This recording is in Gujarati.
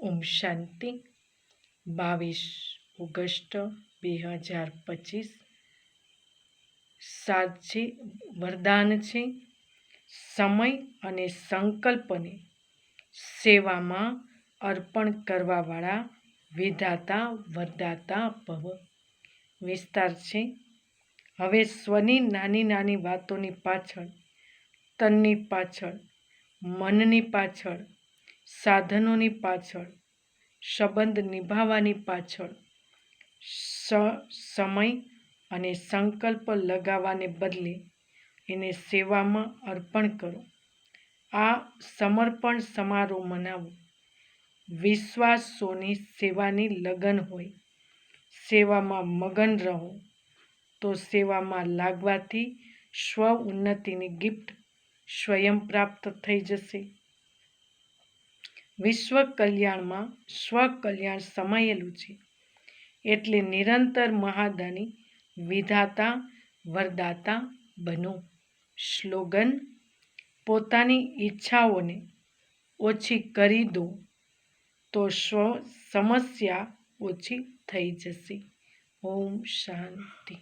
ઓમ શાંતિ. 22 ઓગસ્ટ 2025 સાચી વરદાન છે. સમય અને સંકલ્પને સેવામાં અર્પણ કરવાવાળા વિધાતા વરદાતા ભવ. વિસ્તાર છે. હવે સ્વની નાની નાની વાતોની પાછળ, તનની પાછળ, મનની પાછળ, સાધનોની પાછળ, સંબંધ નિભાવવાની પાછળ સમય અને સંકલ્પ લગાવવાને બદલે એને સેવામાં અર્પણ કરો. આ સમર્પણ સમારોહ મનાવો. વિશ્વાસોની સેવાની લગન હોય, સેવામાં મગન રહો, તો સેવામાં લાગવાથી સ્વ ઉન્નતિની ગિફ્ટ સ્વયં પ્રાપ્ત થઈ જશે. વિશ્વ કલ્યાણમાં સ્વકલ્યાણ સમાયેલું છે. એટલે નિરંતર મહાદાની વિધાતા વરદાતા બનો. સ્લોગન: પોતાની ઈચ્છાઓને ઓછી કરી દો તો સમસ્યા ઓછી થઈ જશે. ઓમ શાંતિ.